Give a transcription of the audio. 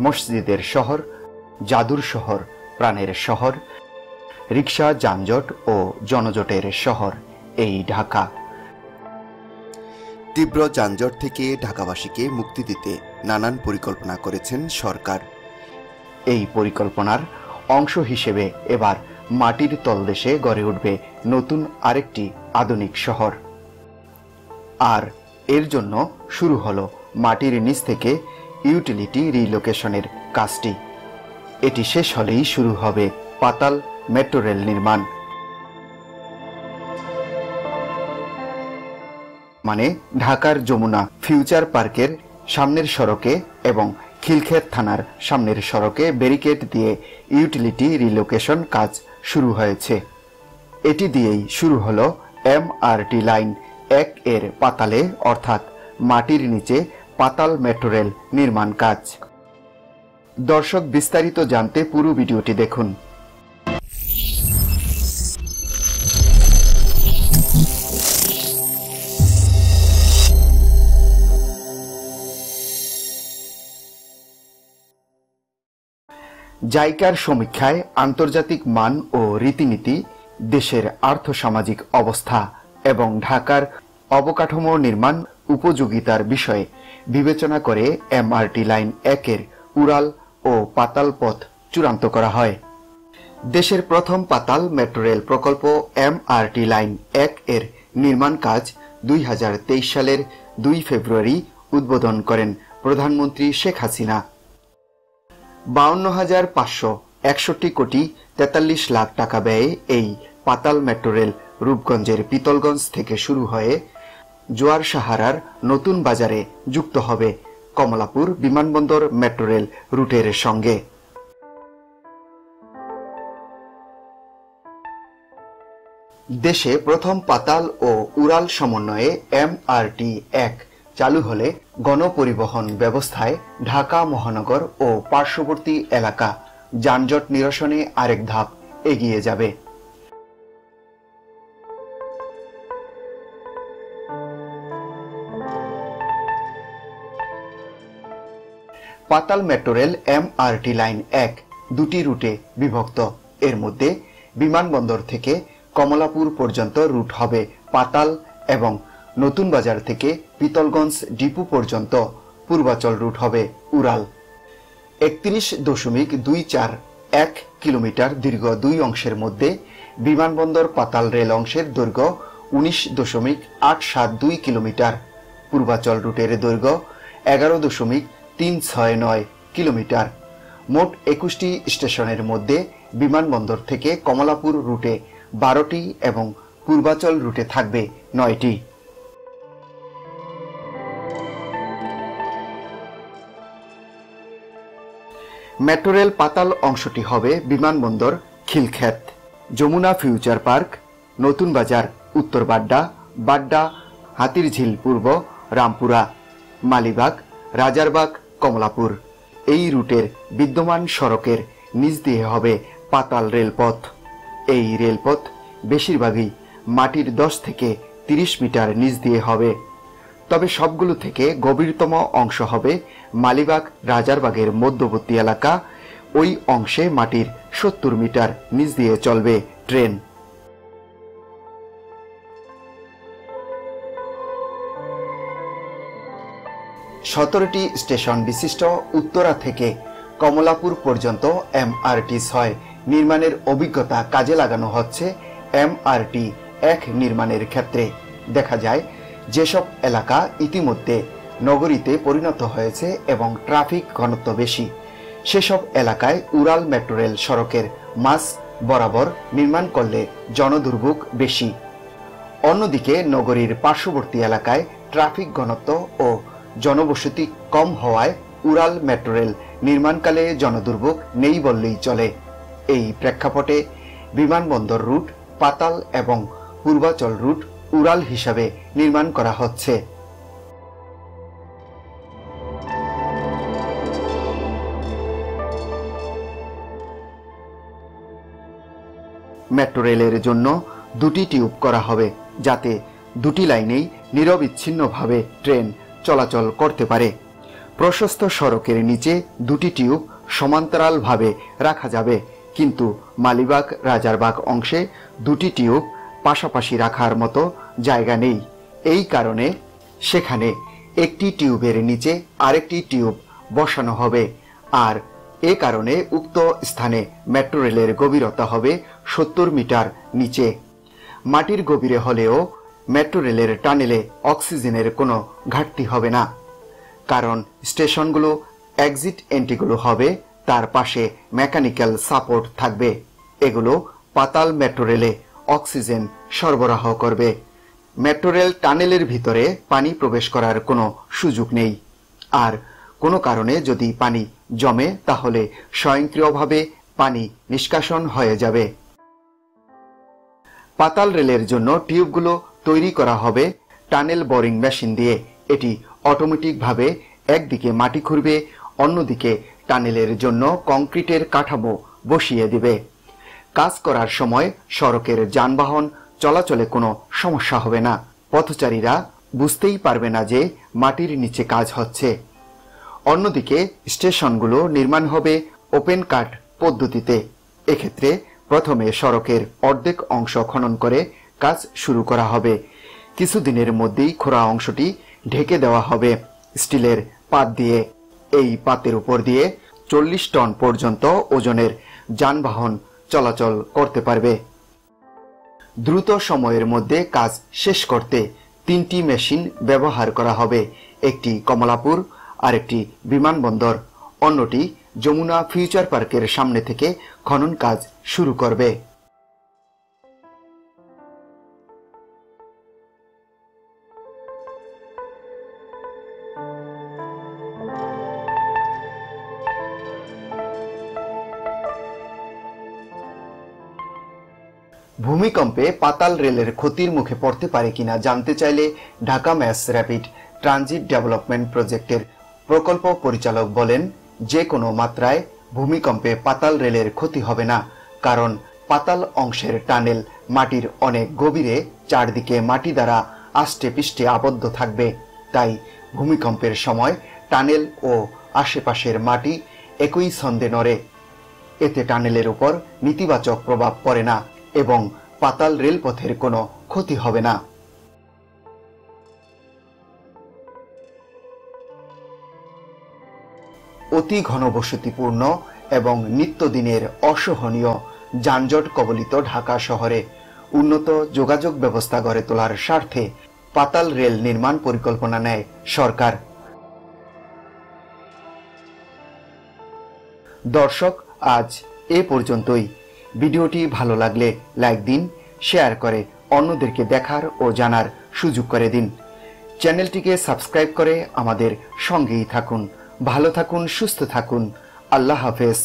মসজিদের শহর, জাদুর শহর, প্রাণের শহর, রিক্সা যানজট ও জনজটের শহর এই ঢাকা। তীব্র যানজট থেকে ঢাকাবাসীকে মুক্তি দিতে নানান পরিকল্পনা করেছেন সরকার। এই পরিকল্পনার অংশ হিসেবে এবার মাটির তলদেশে গড়ে উঠবে নতুন আরেকটি আধুনিক শহর। আর এর জন্য শুরু হলো মাটির নিচ থেকে ইউটিলিটি রিলোকেশনের কাজটি। এটি শেষ হলেই শুরু হবে পাতাল মেট্রো রেল নির্মাণ। মানে ঢাকার যমুনা ফিউচার পার্কের সামনের সড়কে এবং খিলক্ষেত থানার সামনের সড়কে ব্যারিকেড দিয়ে ইউটিলিটি রিলোকেশন কাজ শুরু হয়েছে। এটি দিয়েই শুরু হলো MRT লাইন 1 এর পাতালে অর্থাৎ মাটির নিচে পাতাল মেট্রো রেল নির্মাণ কাজ। দর্শক, বিস্তারিত জানতে পুরো ভিডিওটি দেখুন। জাইকার সমীক্ষায় আন্তর্জাতিক মান ও রীতিনীতি, দেশের আর্থসামাজিক অবস্থা এবং ঢাকার অবকাঠামো নির্মাণ উপযোগিতার বিষয়ে বিবেচনা করে MRT লাইন 1 এর উড়াল ও পাতাল পথ চূড়ান্ত করা হয়। দেশের প্রথম পাতাল মেট্রো রেল প্রকল্প MRT লাইন 1 এর নির্মাণ কাজ 2023 সালের 2 ফেব্রুয়ারি উদ্বোধন করেন প্রধানমন্ত্রী শেখ হাসিনা। 52,561 কোটি 43 লাখ টাকা ব্যয়ে এই পাতাল মেট্রো রেল রূপগঞ্জের পিতলগঞ্জ থেকে শুরু হয়ে জোয়ার সাহারার নতুন বাজারে যুক্ত হবে কমলাপুর বিমানবন্দর মেট্রো রেল রুটের সঙ্গে। দেশে প্রথম পাতাল ও উড়াল সমন্বয়ে MRT 1 চালু হলে গণপরিবহন ব্যবস্থায় ঢাকা মহানগর ও পার্শ্ববর্তী এলাকা যানজট নিরসনে আরেক ধাপ এগিয়ে যাবে। পাতাল মেট্রো রেল MRT লাইন 1 দুটি রুটে বিভক্ত। এর মধ্যে বিমানবন্দর থেকে কমলাপুর পর্যন্ত রুট হবে পাতাল এবং নতুন বাজার থেকে পিতলগঞ্জ ডিপো পর্যন্ত পূর্বাচল রুট হবে উড়াল। 31.241 কিলোমিটার দীর্ঘ দুই অংশের মধ্যে বিমানবন্দর পাতাল রেল অংশের দৈর্ঘ্য 19.872 কিলোমিটার, পূর্বাচল রুটের দৈর্ঘ্য 11.369 কিলোমিটার। মোট 21টি স্টেশনের মধ্যে বিমানবন্দর থেকে কমলাপুর রুটে 12টি এবং পূর্বাচল রুটে থাকবে 9টি। মেট্রো রেল পাতাল অংশটি হবে বিমানবন্দর খিলক্ষেত, যমুনা ফিউচার পার্ক, নতুন বাজার, উত্তর বাড্ডা, বাড্ডা, হাতিরঝিল পূর্ব, রামপুরা, মালিবাগ, রাজারবাগ, কমলাপুর এই রুটের বিদ্যমান সড়কের নিচ দিয়ে হবে পাতাল রেলপথ। এই রেলপথ বেশিরভাগই মাটির 10 থেকে 30 মিটার নিচ দিয়ে হবে। তবে সবগুলো থেকে গভীরতম অংশ হবে মালিবাগ রাজারবাগের মধ্যবর্তী এলাকা। ওই অংশে মাটির 70 মিটার নিচ দিয়ে চলবে ট্রেন। সতেরোটি স্টেশন বিশিষ্ট উত্তরা থেকে কমলাপুর পর্যন্ত MRT 6 নির্মাণের অভিজ্ঞতা কাজে লাগানো হচ্ছে MRT 1 নির্মাণের ক্ষেত্রে। দেখা যায় যেসব এলাকা ইতিমধ্যে নগরীতে পরিণত হয়েছে এবং ট্রাফিক ঘনত্ব বেশি, সেসব এলাকায় উড়াল মেট্রো রেল সড়কের মাঝ বরাবর নির্মাণ করলে জনদুর্ভোগ বেশি। অন্যদিকে নগরীর পার্শ্ববর্তী এলাকায় ট্রাফিক ঘনত্ব ও জনবসতি কম হওয়ায় উড়াল মেট্রো রেল নির্মাণকালে জনদুর্ভোগ নেই বললেই চলে। এই প্রেক্ষাপটে বিমানবন্দর রুট পাতাল এবং পূর্বাচল রুট উড়াল হিসাবে নির্মাণ করা হচ্ছে। মেট্রো রেলের জন্য দুটি টিউব করা হবে, যাতে দুটি লাইনেই নিরবিচ্ছিন্নভাবে ট্রেন চলাচল করতে পারে। প্রশস্ত সড়কের নিচে দুটি টিউব সমান্তরালভাবে রাখা যাবে, কিন্তু মালিবাগ রাজারবাগ অংশে দুটি টিউব পাশাপাশি রাখার মতো জায়গা নেই। এই কারণে সেখানে একটি টিউবের নিচে আরেকটি টিউব বসানো হবে। আর এ কারণে উক্ত স্থানে মেট্রো রেলের গভীরতা হবে 70 মিটার নিচে। মাটির গভীরে হলেও মেট্রো রেলের টানেলে অক্সিজেনের কোনো ঘাটতি হবে না, কারণ স্টেশনগুলো এক্সিট এন্ট্রিগুলো হবে তার পাশে মেকানিক্যাল সাপোর্ট থাকবে। এগুলো পাতাল মেট্রো রেলে অক্সিজেন সরবরাহ করবে। মেট্রো রেল টানেলের ভিতরে পানি প্রবেশ করার কোনো সুযোগ নেই। আর কোনো কারণে যদি পানি জমে তাহলে স্বয়ংক্রিয়ভাবে পানি নিষ্কাশন হয়ে যাবে। পাতাল রেলের জন্য টিউবগুলো তৈরি করা হবে টানেল বোরিং মেশিন দিয়ে। এটি অটোমেটিকভাবে একদিকে মাটি খুঁড়বে, অন্যদিকে টানেলের জন্য কংক্রিটের কাঠামো বসিয়ে দিবে। কাজ করার সময় সড়কের যানবাহন চলাচলে কোনো সমস্যা হবে না। পথচারীরা বুঝতেই পারবে না যে মাটির নিচে কাজ হচ্ছে। অন্যদিকে স্টেশনগুলো নির্মাণ হবে ওপেন কাট পদ্ধতিতে। এক্ষেত্রে প্রথমে সড়কের অর্ধেক অংশ খনন করে কাজ শুরু করা হবে। কিছুদিনের মধ্যেই খোঁড়া অংশটি ঢেকে দেওয়া হবে স্টিলের পাত দিয়ে। এই পাতের উপর দিয়ে 40 টন পর্যন্ত ওজনের যানবাহন চলাচল করতে পারবে। দ্রুত সময়ের মধ্যে কাজ শেষ করতে 3টি মেশিন ব্যবহার করা হবে। একটি কমলাপুর, আরেকটি বিমানবন্দর, অন্যটি যমুনা ফিউচার পার্কের সামনে থেকে খনন কাজ শুরু করবে। ভূমিকম্পে পাতাল রেলের ক্ষতির মুখে পড়তে পারে কিনা জানতে চাইলে Dhaka mass rapid transit development প্রজেক্টের প্রকল্প পরিচালক বলেন, যে কোনো মাত্রায় ভূমিকম্পে পাতাল রেলের ক্ষতি হবে না, কারণ পাতাল অংশের টানেল মাটির অনেক গভীরে চারদিকে মাটি দ্বারা আষ্টে পিষ্টে আবদ্ধ থাকবে। তাই ভূমিকম্পের সময় টানেল ও আশেপাশের মাটি একই ছন্দে নড়ে। এতে টানেলের উপর নেতিবাচক প্রভাব পড়ে না এবং পাতাল রেলপথের কোনো ক্ষতি হবে না। অতি ঘনবসতিপূর্ণ এবং নিত্যদিনের অসহনীয় যানজট কবলিত ঢাকা শহরে উন্নত যোগাযোগ ব্যবস্থা গড়ে তোলার স্বার্থে পাতাল রেল নির্মাণ পরিকল্পনা নেয় সরকার। দর্শক, আজ এ পর্যন্তই। ভিডিওটি ভালো লাগলে লাইক দিন, শেয়ার করে অন্যদেরকে দেখার ও জানার সুযোগ করে দিন। চ্যানেলটিকে সাবস্ক্রাইব করে আমাদের সঙ্গেই থাকুন। ভালো থাকুন, সুস্থ থাকুন। আল্লাহ হাফেজ।